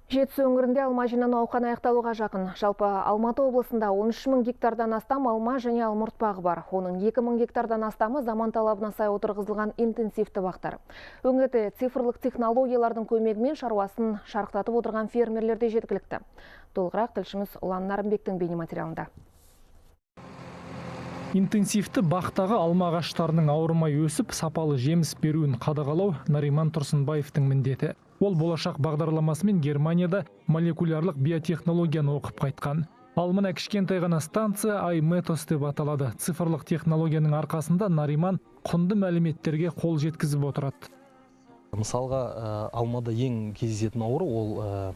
Жетісу өңірінде алма жинау науқаны аяқталуға жақын. Жалпы Алматы облысында 13 мың гектардан астам алма және алмұрт бағы бар. Оның 2 мың гектардан астамы заман талабына сай отырғызылған интенсивті бақтар. Өңірде цифрлық технологиялардың көмегімен шаруасын шарықтатып отырған фермерлерде жеткілікті. Толығырақ тілшіміз Ұлан Нарымбектің бейнематериалында. Интенсивті бақтағы алма ағаштарының ауырмай өсіп, сапалы жеміс беруін қадағалау Нариман Тұрсынбаевтың міндеті. Ол болашақ бағдарламасымен Германияда молекулярлық биотехнологияны оқып қайтқан. Ал мына кішкентай ғана станция iMetos деп аталады. Цифрлық технологияның арқасында Нариман құнды мәліметтерге қол жеткізіп отырады. Мысалға, алмада ең кездесетін ауру ол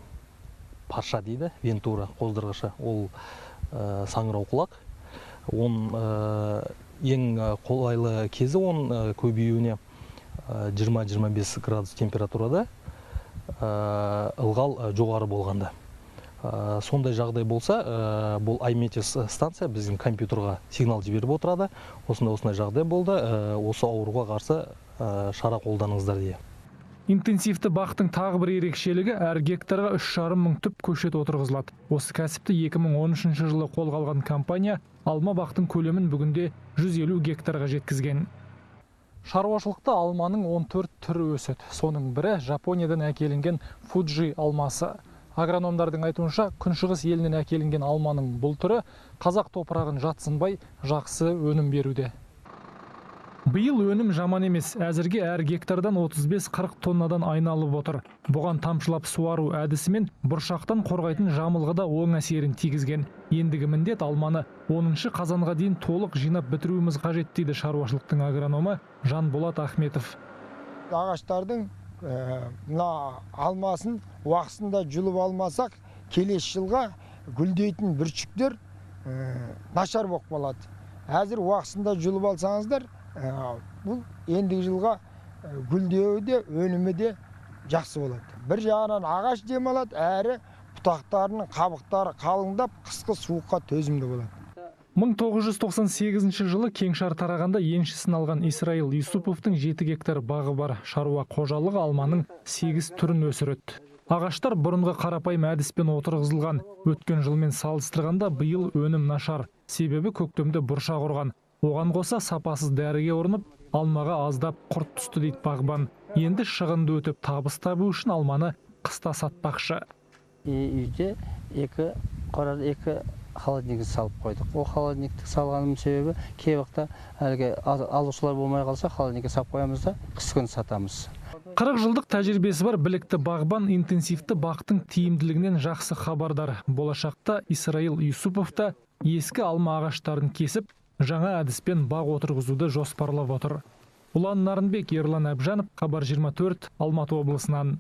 парша дейді, вентура қоздырғышы. Ол саңырау құлақ. Ең қолайлы кезі көбеюіне 20-25 градус температурада, ылғал жоғары болғанда. Сондай жағдай болса, бұл iMetos станция біздің компьютерға сигнал жіберіп отырады. Осындай жағдай болды, осы ауруға қарсы шара қолданыңыздар дей. Интенсивті бақтың тағы бір ерекшелігі әр гектарға 3,5 мың түп көшет отырғызылады. Осы кәсіпті 2013 жылы қолға алған компания алма бақтың көлемін бүгінде 150 гектарға жеткізген. Шаруашылықта алманың 14 түрі өседі. Соның бірі Жапониядан әкелінген Fuji алмасы. Агрономдардың айтуынша, күншығыс елінен әкелінген алманың бұл түрі қазақ топырағын жатсынбай жақсы өнім беруде. Биыл өнім жаман емес. Әзірге әр гектардан 35-40 тоннадан айналып отыр. Бұған тамшылап суару әдісімен бұршақтан қорғайтын жамылғы да оң әсерін тигізген. Ендігі міндет алманы 10 қазанға дейін толық жинап бітіруіміз қажет дейді шаруашылықтың агрономы Жанболат Ахметов. Ағаштардың алмасын уақытында жұлып алмасақ, келесі жылға гүлдейтін бүршіктер нашар болып қалады. Әзір уақытында жұлып алсаңыздар, бұл ендігі жылға гүлдеуі де, өнімі де жақсы болады. Бір жағынан ағаш демалады, әрі бұтақтарының қабықтары қалыңдап, қысқы суыққа төзімді болады. 1998 жылы кеңшар тарағанда еншісін алған Исраил Юсуповтың 7 гектар бағы бар. Шаруа қожалығы алманың 8 түрін өсіреді. Ағаштар бұрынғы қарапайым әдіспен отырғызылған. Өткен жылмен салыстырғанда биыл өнім нашар. Себебі көктемде бұршақ ұрған. Оған қоса сапасыз дәріге ұрынып, алмаға аздап құрт түсті дейді бағбан. Енді шығынды өтіп табыс табу үшін алманы қыста сатпақшы. Үйде екі холодильник салып қойдық. Ол холодильникті салғаным себебі кей уақытта әлгі алушылар болмай қалса, холодильникке салып қоямыз да қыс күні сатамыз. 40 жылдық тәжірибесі бар білікті бағбан интенсивті бақтың тиімділігінен жақсы хабардар. Болашақта Исраил Юсупов та ескі алма ағаштарын кесіп, жаңа әдіспен бақ отырғызуды жоспарлап отыр. Ұлан Нарынбек, Ерлан Әбжанов, Хабар 24, Алматы облысынан.